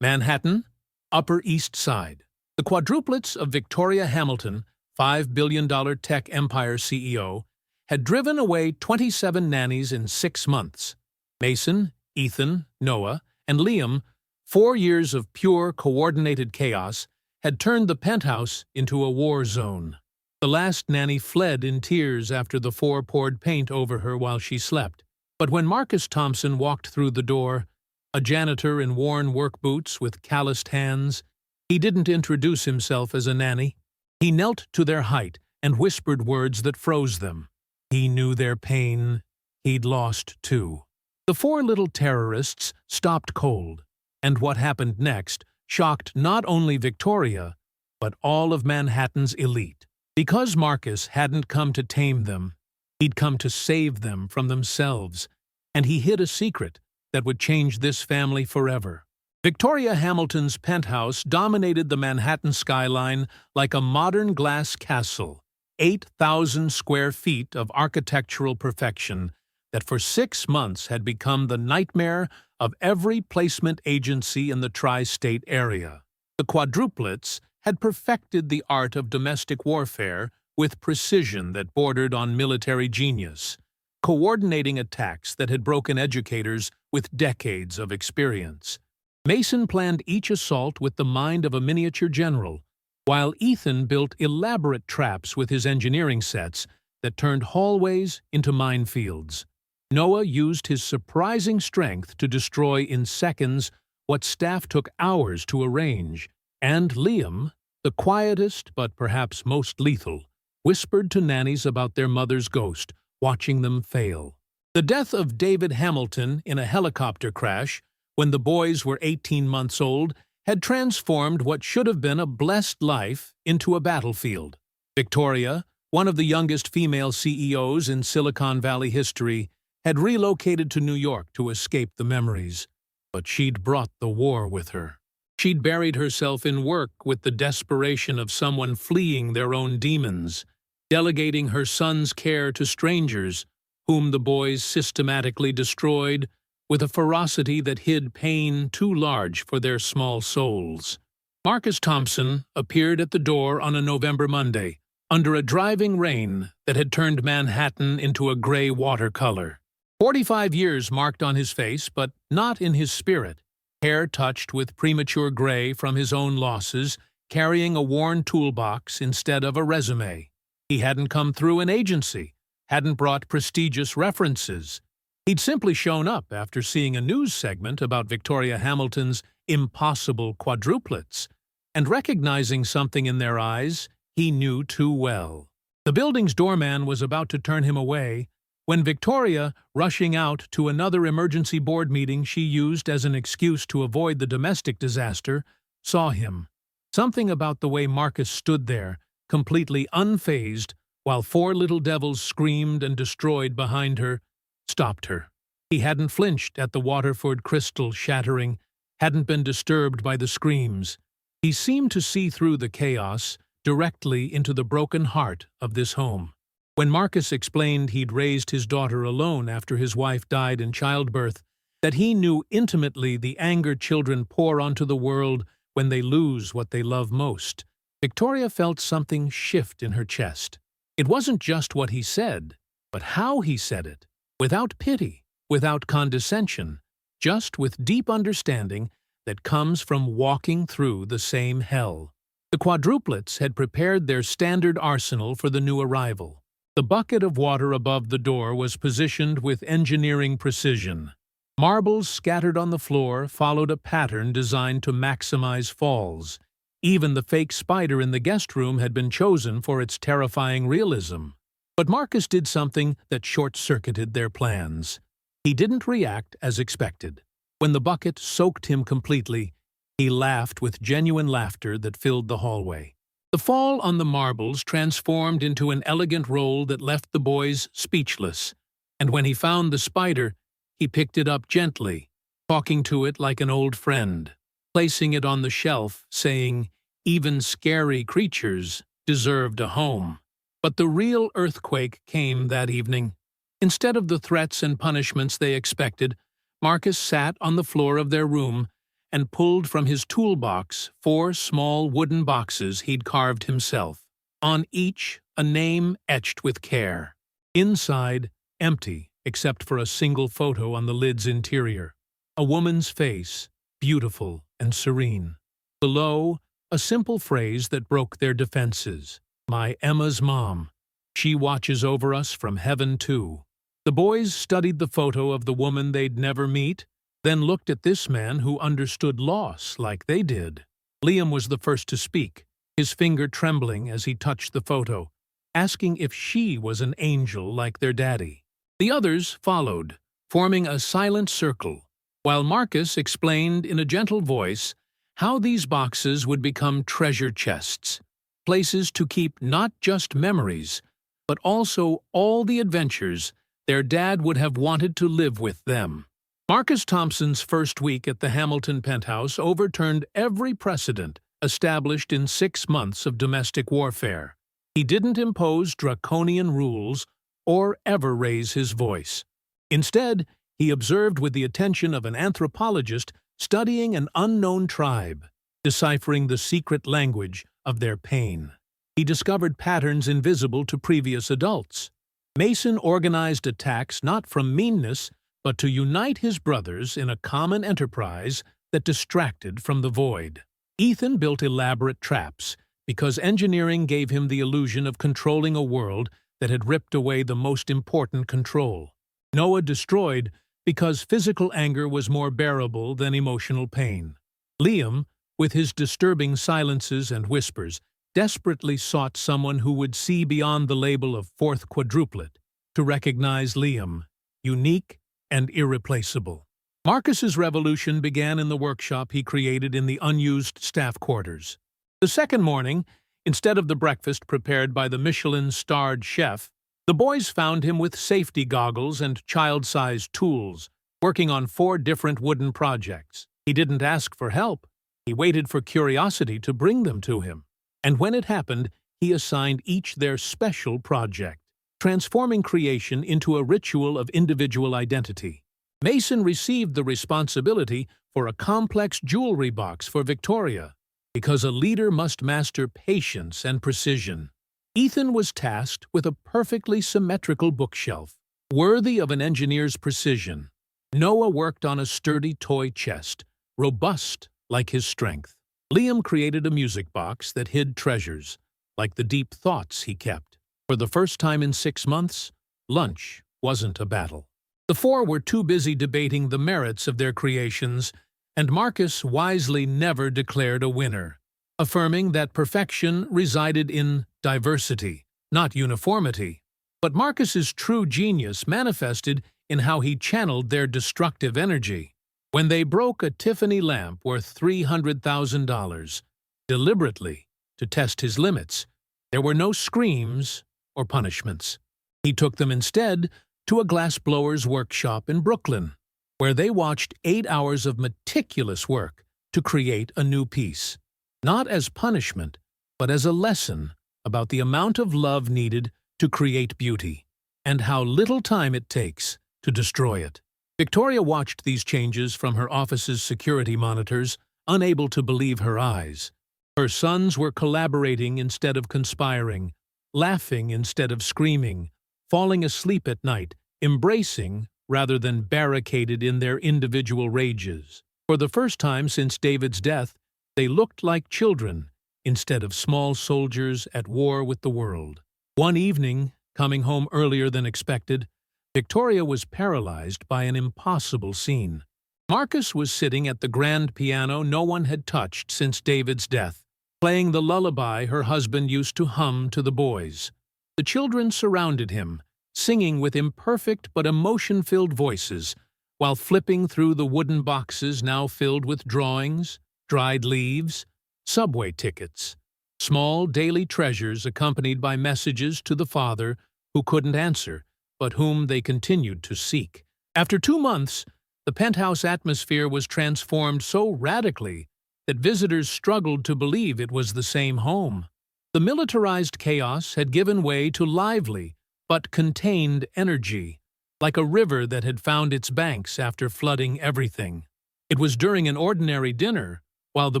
Manhattan, Upper East Side. The quadruplets of Victoria Hamilton, $5 billion tech empire CEO, had driven away 27 nannies in 6 months. Mason, Ethan, Noah, and Liam, 4 years of pure, coordinated chaos, had turned the penthouse into a war zone. The last nanny fled in tears after the 4 poured paint over her while she slept. But when Marcus Thompson walked through the door, a janitor in worn work boots with calloused hands, he didn't introduce himself as a nanny. He knelt to their height and whispered words that froze them. He knew their pain. He'd lost too. The 4 little terrorists stopped cold, and what happened next shocked not only Victoria, but all of Manhattan's elite. Because Marcus hadn't come to tame them, he'd come to save them from themselves, and he hid a secret that would change this family forever. Victoria Hamilton's penthouse dominated the Manhattan skyline like a modern glass castle, 8,000 square feet of architectural perfection that for 6 months had become the nightmare of every placement agency in the tri-state area. The quadruplets had perfected the art of domestic warfare with precision that bordered on military genius, coordinating attacks that had broken educators with decades of experience. Mason planned each assault with the mind of a miniature general, while Ethan built elaborate traps with his engineering sets that turned hallways into minefields. Noah used his surprising strength to destroy in seconds what staff took hours to arrange, and Liam, the quietest but perhaps most lethal, whispered to nannies about their mother's ghost, watching them fail. The death of David Hamilton in a helicopter crash, when the boys were 18 months old, had transformed what should have been a blessed life into a battlefield. Victoria, one of the youngest female CEOs in Silicon Valley history, had relocated to New York to escape the memories. But she'd brought the war with her. She'd buried herself in work with the desperation of someone fleeing their own demons, delegating her son's care to strangers, whom the boys systematically destroyed, with a ferocity that hid pain too large for their small souls. Marcus Thompson appeared at the door on a November Monday, under a driving rain that had turned Manhattan into a gray watercolor. 45 years marked on his face, but not in his spirit. Hair touched with premature gray from his own losses, carrying a worn toolbox instead of a resume. He hadn't come through an agency, hadn't brought prestigious references. He'd simply shown up after seeing a news segment about Victoria Hamilton's impossible quadruplets, and recognizing something in their eyes he knew too well. The building's doorman was about to turn him away when Victoria, rushing out to another emergency board meeting she used as an excuse to avoid the domestic disaster, saw him. Something about the way Marcus stood there, completely unfazed, while 4 little devils screamed and destroyed behind her, stopped her. He hadn't flinched at the Waterford crystal shattering, hadn't been disturbed by the screams. He seemed to see through the chaos, directly into the broken heart of this home. When Marcus explained he'd raised his daughter alone after his wife died in childbirth, that he knew intimately the anger children pour onto the world when they lose what they love most, Victoria felt something shift in her chest. It wasn't just what he said, but how he said it. Without pity, without condescension, just with deep understanding that comes from walking through the same hell. The quadruplets had prepared their standard arsenal for the new arrival. The bucket of water above the door was positioned with engineering precision. Marbles scattered on the floor followed a pattern designed to maximize falls. Even the fake spider in the guest room had been chosen for its terrifying realism. But Marcus did something that short-circuited their plans. He didn't react as expected. When the bucket soaked him completely, he laughed with genuine laughter that filled the hallway. The fall on the marbles transformed into an elegant roll that left the boys speechless, and when he found the spider, he picked it up gently, talking to it like an old friend, placing it on the shelf, saying, "Even scary creatures deserved a home." But the real earthquake came that evening. Instead of the threats and punishments they expected, Marcus sat on the floor of their room and pulled from his toolbox 4 small wooden boxes he'd carved himself. On each, a name etched with care. Inside, empty, except for a single photo on the lid's interior. A woman's face, beautiful and serene. Below, a simple phrase that broke their defenses. "My Emma's mom. She watches over us from heaven too." The boys studied the photo of the woman they'd never meet, then looked at this man who understood loss like they did. Liam was the first to speak, his finger trembling as he touched the photo, asking if she was an angel like their daddy. The others followed, forming a silent circle, while Marcus explained in a gentle voice how these boxes would become treasure chests, places to keep not just memories, but also all the adventures their dad would have wanted to live with them. Marcus Thompson's first week at the Hamilton penthouse overturned every precedent established in 6 months of domestic warfare. He didn't impose draconian rules or ever raise his voice. Instead, he observed with the attention of an anthropologist studying an unknown tribe, deciphering the secret language of their pain. He discovered patterns invisible to previous adults. Mason organized attacks not from meanness, but to unite his brothers in a common enterprise that distracted from the void. Ethan built elaborate traps, because engineering gave him the illusion of controlling a world that had ripped away the most important control. Noah destroyed because physical anger was more bearable than emotional pain. Liam, with his disturbing silences and whispers, desperately sought someone who would see beyond the label of 4th quadruplet, to recognize Liam, unique and irreplaceable. Marcus's revolution began in the workshop he created in the unused staff quarters. The second morning, instead of the breakfast prepared by the Michelin-starred chef, the boys found him with safety goggles and child-sized tools, working on 4 different wooden projects. He didn't ask for help. He waited for curiosity to bring them to him. And when it happened, he assigned each their special project, transforming creation into a ritual of individual identity. Mason received the responsibility for a complex jewelry box for Victoria, because a leader must master patience and precision. Ethan was tasked with a perfectly symmetrical bookshelf, worthy of an engineer's precision. Noah worked on a sturdy toy chest, robust like his strength. Liam created a music box that hid treasures, like the deep thoughts he kept. For the first time in 6 months, lunch wasn't a battle. The 4 were too busy debating the merits of their creations, and Marcus wisely never declared a winner, affirming that perfection resided in diversity, not uniformity. But Marcus's true genius manifested in how he channeled their destructive energy. When they broke a Tiffany lamp worth $300,000, deliberately, to test his limits, there were no screams or punishments. He took them instead to a glassblower's workshop in Brooklyn, where they watched 8 hours of meticulous work to create a new piece, not as punishment, but as a lesson about the amount of love needed to create beauty, and how little time it takes to destroy it. Victoria watched these changes from her office's security monitors, unable to believe her eyes. Her sons were collaborating instead of conspiring, laughing instead of screaming, falling asleep at night, embracing rather than barricaded in their individual rages. For the first time since David's death, they looked like children instead of small soldiers at war with the world. One evening, coming home earlier than expected, Victoria was paralyzed by an impossible scene. Marcus was sitting at the grand piano no one had touched since David's death, playing the lullaby her husband used to hum to the boys. The children surrounded him, singing with imperfect but emotion-filled voices, while flipping through the wooden boxes now filled with drawings, dried leaves, subway tickets, small daily treasures accompanied by messages to the father who couldn't answer, but whom they continued to seek. After 2 months, the penthouse atmosphere was transformed so radically that visitors struggled to believe it was the same home. The militarized chaos had given way to lively but contained energy, like a river that had found its banks after flooding everything. It was during an ordinary dinner, while the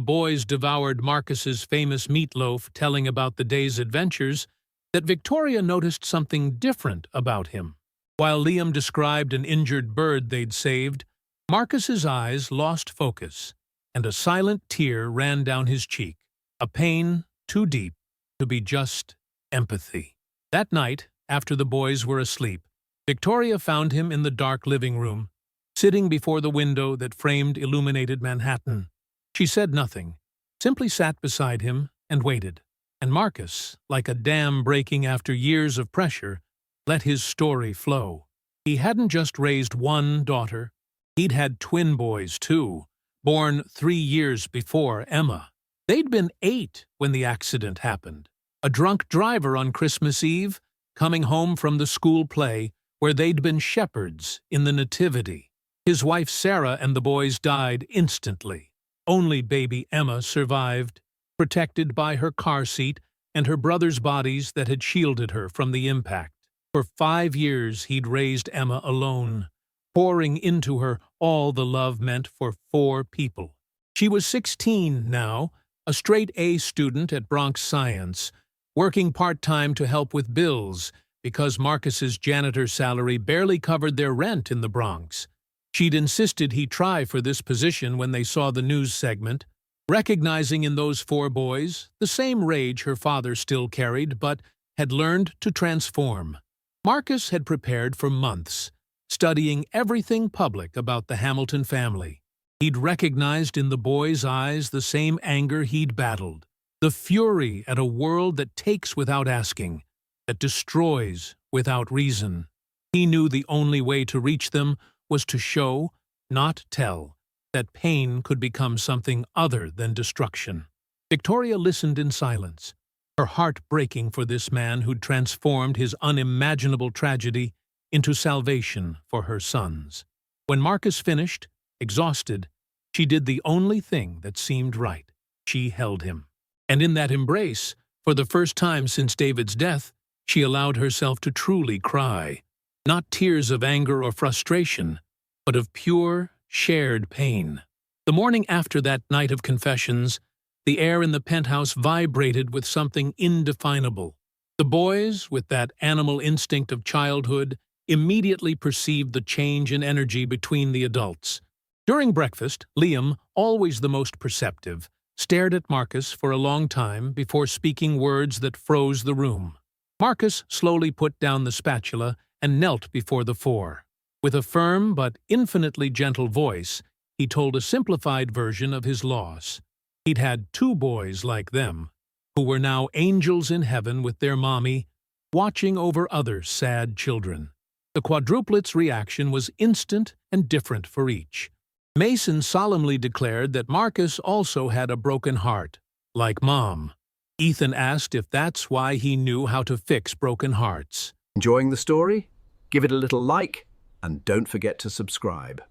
boys devoured Marcus's famous meatloaf telling about the day's adventures, that Victoria noticed something different about him. While Liam described an injured bird they'd saved, Marcus's eyes lost focus, and a silent tear ran down his cheek, a pain too deep to be just empathy. That night, after the boys were asleep, Victoria found him in the dark living room, sitting before the window that framed illuminated Manhattan. She said nothing, simply sat beside him and waited. And Marcus, like a dam breaking after years of pressure, let his story flow. He hadn't just raised one daughter. He'd had twin boys, too, born 3 years before Emma. They'd been 8 when the accident happened. A drunk driver on Christmas Eve, coming home from the school play where they'd been shepherds in the Nativity. His wife Sarah and the boys died instantly. Only baby Emma survived, protected by her car seat and her brothers' bodies that had shielded her from the impact. For 5 years he'd raised Emma alone, pouring into her all the love meant for 4 people. She was 16 now, a straight-A student at Bronx Science, working part-time to help with bills because Marcus's janitor salary barely covered their rent in the Bronx. She'd insisted he try for this position when they saw the news segment, recognizing in those 4 boys the same rage her father still carried but had learned to transform. Marcus had prepared for months, studying everything public about the Hamilton family. He'd recognized in the boys' eyes the same anger he'd battled, the fury at a world that takes without asking, that destroys without reason. He knew the only way to reach them was to show, not tell, that pain could become something other than destruction. Victoria listened in silence, her heart breaking for this man who'd transformed his unimaginable tragedy into salvation for her sons. When Marcus finished, exhausted, she did the only thing that seemed right. She held him. And in that embrace, for the first time since David's death, she allowed herself to truly cry. Not tears of anger or frustration, but of pure, shared pain. The morning after that night of confessions, the air in the penthouse vibrated with something indefinable. The boys, with that animal instinct of childhood, immediately perceived the change in energy between the adults. During breakfast, Liam, always the most perceptive, stared at Marcus for a long time before speaking words that froze the room. Marcus slowly put down the spatula and knelt before the 4. With a firm but infinitely gentle voice, he told a simplified version of his loss. He'd had 2 boys like them, who were now angels in heaven with their mommy, watching over other sad children. The quadruplets' reaction was instant and different for each. Mason solemnly declared that Marcus also had a broken heart, like Mom. Ethan asked if that's why he knew how to fix broken hearts. Enjoying the story? Give it a little like, and don't forget to subscribe.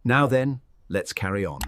Now then, let's carry on.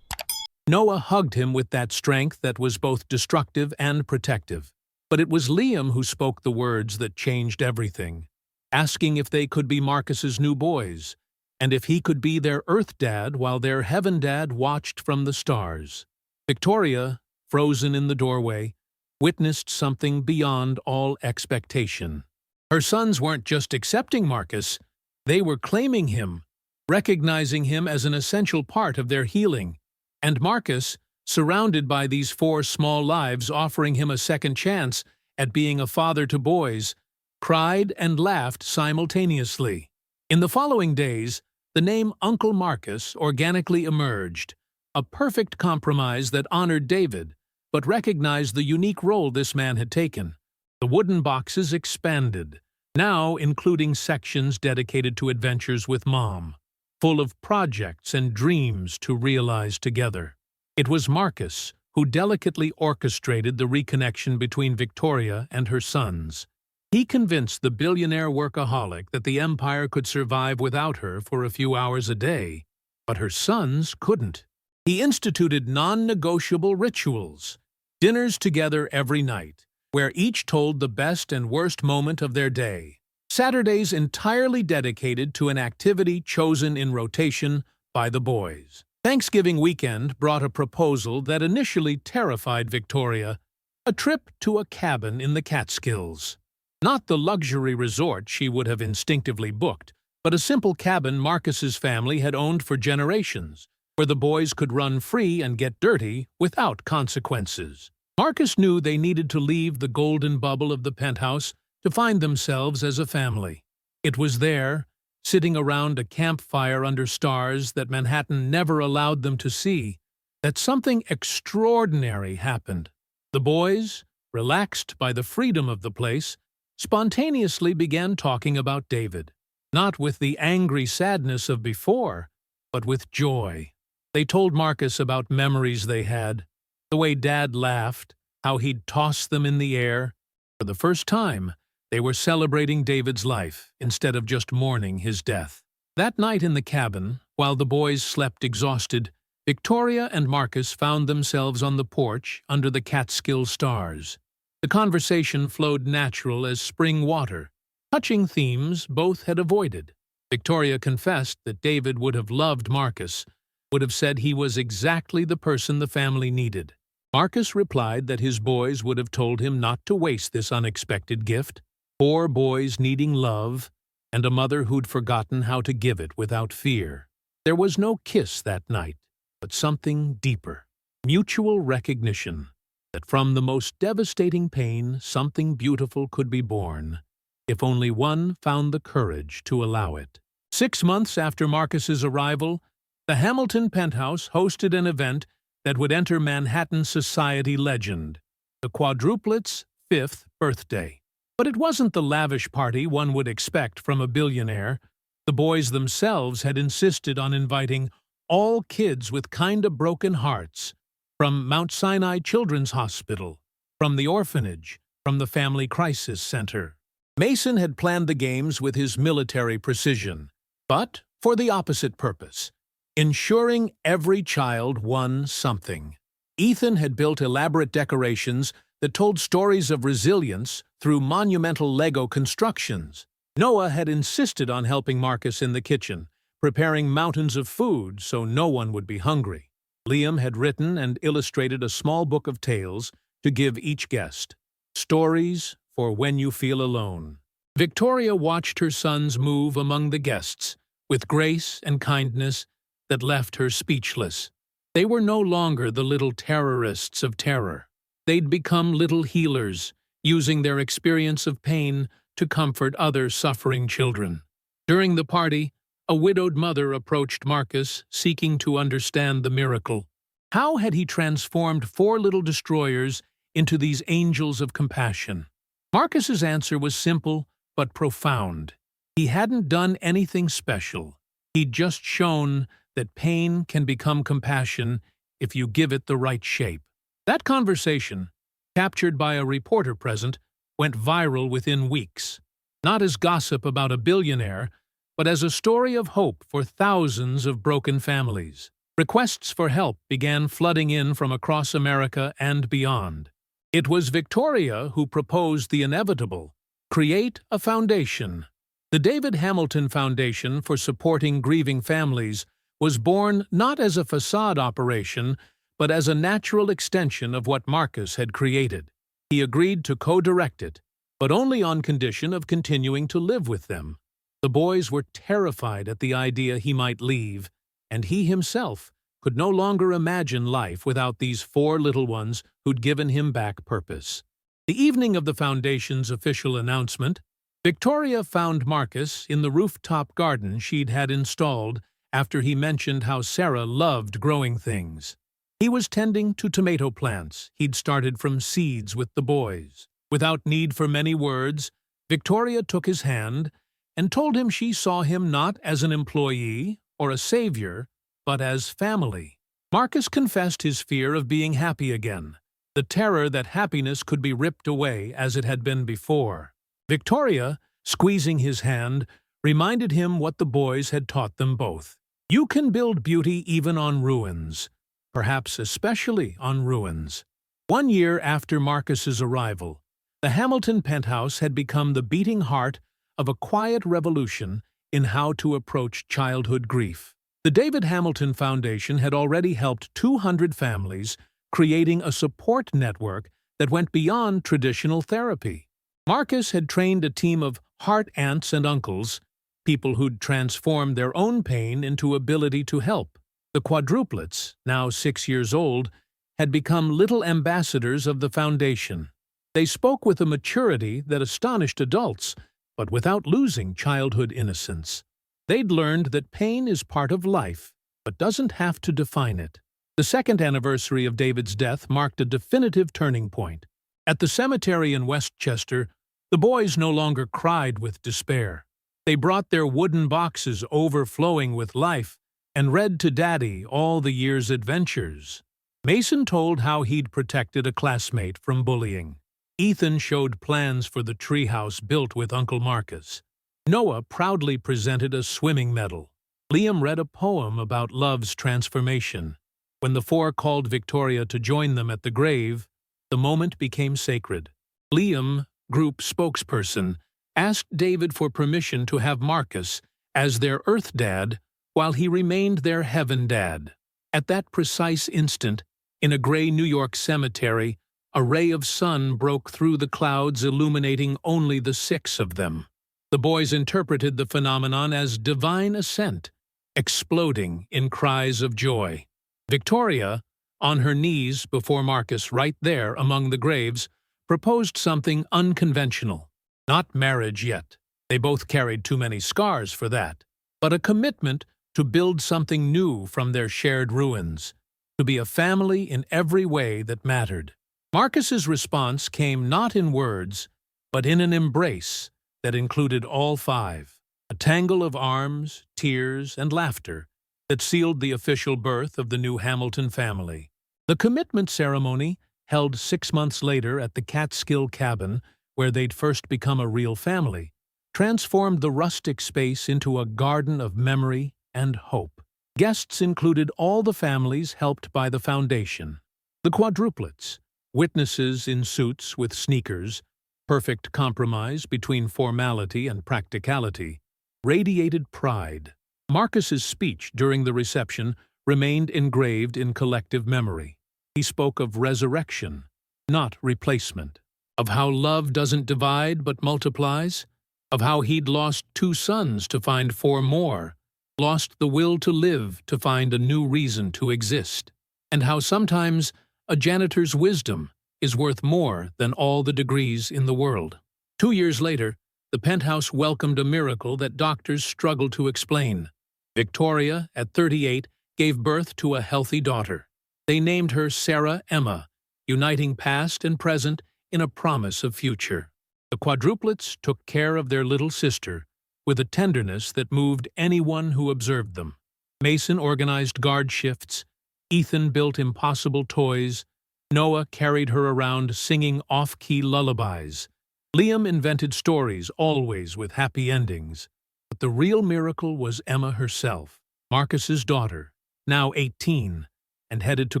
Noah hugged him with that strength that was both destructive and protective. But it was Liam who spoke the words that changed everything, asking if they could be Marcus's new boys, and if he could be their Earth dad while their Heaven dad watched from the stars. Victoria, frozen in the doorway, witnessed something beyond all expectation. Her sons weren't just accepting Marcus, they were claiming him, recognizing him as an essential part of their healing. And Marcus, surrounded by these 4 small lives offering him a second chance at being a father to boys, cried and laughed simultaneously. In the following days, the name Uncle Marcus organically emerged, a perfect compromise that honored David, but recognized the unique role this man had taken. The wooden boxes expanded, now including sections dedicated to adventures with Mom, full of projects and dreams to realize together. It was Marcus who delicately orchestrated the reconnection between Victoria and her sons. He convinced the billionaire workaholic that the empire could survive without her for a few hours a day, but her sons couldn't. He instituted non-negotiable rituals, dinners together every night, where each told the best and worst moment of their day. Saturdays entirely dedicated to an activity chosen in rotation by the boys. Thanksgiving weekend brought a proposal that initially terrified Victoria: a trip to a cabin in the Catskills. Not the luxury resort she would have instinctively booked, but a simple cabin Marcus's family had owned for generations, where the boys could run free and get dirty without consequences. Marcus knew they needed to leave the golden bubble of the penthouse to find themselves as a family. It was there, sitting around a campfire under stars that Manhattan never allowed them to see, that something extraordinary happened. The boys, relaxed by the freedom of the place, spontaneously began talking about David, not with the angry sadness of before, but with joy. They told Marcus about memories they had, the way Dad laughed, how he'd toss them in the air. For the first time, they were celebrating David's life instead of just mourning his death. That night in the cabin, while the boys slept exhausted, Victoria and Marcus found themselves on the porch under the Catskill stars. The conversation flowed natural as spring water, touching themes both had avoided. Victoria confessed that David would have loved Marcus, would have said he was exactly the person the family needed. Marcus replied that his boys would have told him not to waste this unexpected gift. 4 boys needing love, and a mother who'd forgotten how to give it without fear. There was no kiss that night, but something deeper. Mutual recognition that from the most devastating pain, something beautiful could be born, if only one found the courage to allow it. 6 months after Marcus's arrival, the Hamilton penthouse hosted an event that would enter Manhattan society legend, the Quadruplets' 5th birthday. But it wasn't the lavish party one would expect from a billionaire. The boys themselves had insisted on inviting all kids with kinda broken hearts, from Mount Sinai Children's Hospital, from the orphanage, from the Family Crisis Center. Mason had planned the games with his military precision, but for the opposite purpose, ensuring every child won something. Ethan had built elaborate decorations that told stories of resilience through monumental Lego constructions. Noah had insisted on helping Marcus in the kitchen, preparing mountains of food so no one would be hungry. Liam had written and illustrated a small book of tales to give each guest. Stories for when you feel alone. Victoria watched her sons move among the guests with grace and kindness that left her speechless. They were no longer the little terrorists of terror. They'd become little healers, using their experience of pain to comfort other suffering children. During the party, a widowed mother approached Marcus, seeking to understand the miracle. How had he transformed 4 little destroyers into these angels of compassion? Marcus's answer was simple but profound. He hadn't done anything special. He'd just shown that pain can become compassion if you give it the right shape. That conversation, captured by a reporter present, went viral within weeks. Not as gossip about a billionaire, but as a story of hope for thousands of broken families. Requests for help began flooding in from across America and beyond. It was Victoria who proposed the inevitable: create a foundation. The David Hamilton Foundation for Supporting Grieving Families was born not as a facade operation, but as a natural extension of what Marcus had created. He agreed to co-direct it, but only on condition of continuing to live with them. The boys were terrified at the idea he might leave, and he himself could no longer imagine life without these 4 little ones who'd given him back purpose. The evening of the Foundation's official announcement, Victoria found Marcus in the rooftop garden she'd had installed after he mentioned how Sarah loved growing things. He was tending to tomato plants he'd started from seeds with the boys. Without need for many words, Victoria took his hand and told him she saw him not as an employee or a savior, but as family. Marcus confessed his fear of being happy again, the terror that happiness could be ripped away as it had been before. Victoria, squeezing his hand, reminded him what the boys had taught them both. You can build beauty even on ruins, perhaps especially on ruins. 1 year after Marcus's arrival, the Hamilton penthouse had become the beating heart of a quiet revolution in how to approach childhood grief. The David Hamilton Foundation had already helped 200 families, creating a support network that went beyond traditional therapy. Marcus had trained a team of heart aunts and uncles, people who'd transformed their own pain into ability to help. The Quadruplets, now 6 years old, had become little ambassadors of the foundation. They spoke with a maturity that astonished adults, but without losing childhood innocence. They'd learned that pain is part of life, but doesn't have to define it. The second anniversary of David's death marked a definitive turning point. At the cemetery in Westchester, the boys no longer cried with despair. They brought their wooden boxes overflowing with life and read to Daddy all the year's adventures. Mason told how he'd protected a classmate from bullying. Ethan showed plans for the treehouse built with Uncle Marcus. Noah proudly presented a swimming medal. Liam read a poem about love's transformation. When the four called Victoria to join them at the grave, the moment became sacred. Liam, group spokesperson, asked David for permission to have Marcus as their Earth Dad while he remained their Heaven Dad. At that precise instant, in a gray New York cemetery, a ray of sun broke through the clouds, illuminating only the 6 of them. The boys interpreted the phenomenon as divine ascent, exploding in cries of joy. Victoria, on her knees before Marcus right there among the graves, proposed something unconventional. Not marriage yet. They both carried too many scars for that. But a commitment to build something new from their shared ruins, to be a family in every way that mattered. Marcus's response came not in words, but in an embrace that included all 5, a tangle of arms, tears, and laughter that sealed the official birth of the new Hamilton family. The commitment ceremony, held 6 months later at the Catskill cabin, where they'd first become a real family, transformed the rustic space into a garden of memory and hope. Guests included all the families helped by the foundation. The Quadruplets, witnesses in suits with sneakers, perfect compromise between formality and practicality, radiated pride. Marcus's speech during the reception remained engraved in collective memory. He spoke of resurrection, not replacement, of how love doesn't divide but multiplies, of how he'd lost 2 sons to find 4 more, lost the will to live to find a new reason to exist, and how sometimes a janitor's wisdom is worth more than all the degrees in the world. 2 years later, the penthouse welcomed a miracle that doctors struggled to explain. Victoria, at 38, gave birth to a healthy daughter. They named her Sarah Emma, uniting past and present in a promise of future. The Quadruplets took care of their little sister with a tenderness that moved anyone who observed them. Mason organized guard shifts, Ethan built impossible toys, Noah carried her around singing off-key lullabies. Liam invented stories, always with happy endings. But the real miracle was Emma herself, Marcus's daughter, now 18, and headed to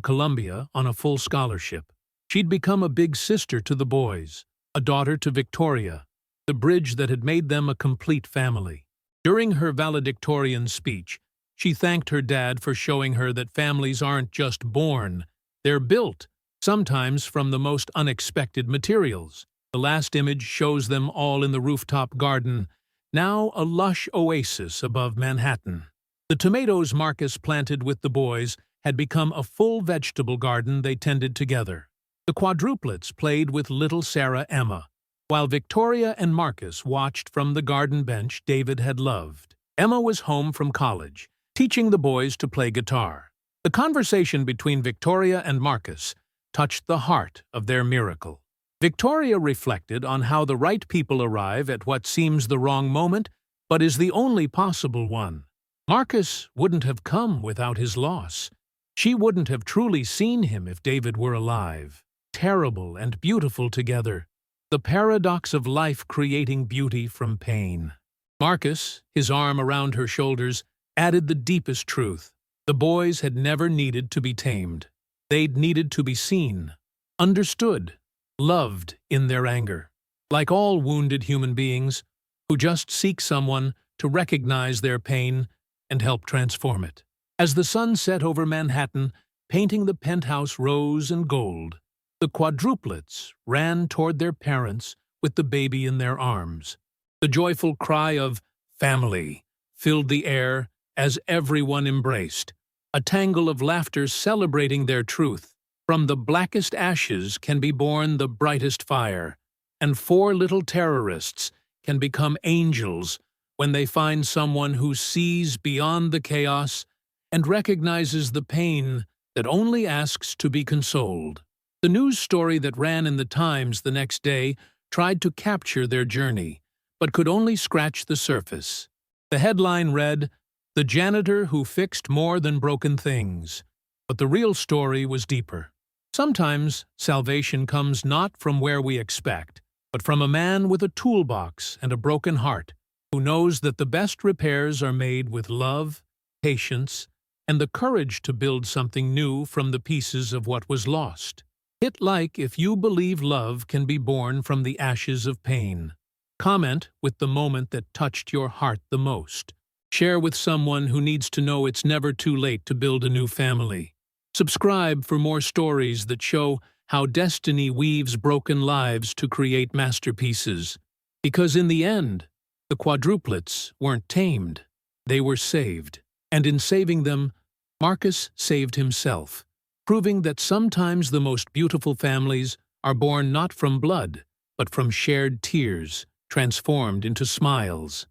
Columbia on a full scholarship. She'd become a big sister to the boys, a daughter to Victoria, the bridge that had made them a complete family. During her valedictorian speech, she thanked her dad for showing her that families aren't just born, they're built, sometimes from the most unexpected materials. The last image shows them all in the rooftop garden, now a lush oasis above Manhattan. The tomatoes Marcus planted with the boys had become a full vegetable garden they tended together. The Quadruplets played with little Sarah Emma, while Victoria and Marcus watched from the garden bench David had loved. Emma was home from college, teaching the boys to play guitar. The conversation between Victoria and Marcus touched the heart of their miracle. Victoria reflected on how the right people arrive at what seems the wrong moment, but is the only possible one. Marcus wouldn't have come without his loss. She wouldn't have truly seen him if David were alive. Terrible and beautiful together. The paradox of life creating beauty from pain. Marcus, his arm around her shoulders, added the deepest truth. The boys had never needed to be tamed. They'd needed to be seen, understood, loved in their anger. Like all wounded human beings who just seek someone to recognize their pain and help transform it. As the sun set over Manhattan, painting the penthouse rose and gold, the quadruplets ran toward their parents with the baby in their arms. The joyful cry of "family" filled the air as everyone embraced, a tangle of laughter celebrating their truth. From the blackest ashes can be born the brightest fire, and 4 little terrorists can become angels when they find someone who sees beyond the chaos and recognizes the pain that only asks to be consoled. The news story that ran in the Times the next day tried to capture their journey, but could only scratch the surface. The headline read, "The Janitor Who Fixed More Than Broken Things," but the real story was deeper. Sometimes salvation comes not from where we expect, but from a man with a toolbox and a broken heart, who knows that the best repairs are made with love, patience, and the courage to build something new from the pieces of what was lost. Hit like if you believe love can be born from the ashes of pain. Comment with the moment that touched your heart the most. Share with someone who needs to know it's never too late to build a new family. Subscribe for more stories that show how destiny weaves broken lives to create masterpieces. Because in the end, the quadruplets weren't tamed, they were saved. And in saving them, Marcus saved himself, proving that sometimes the most beautiful families are born not from blood, but from shared tears, transformed into smiles.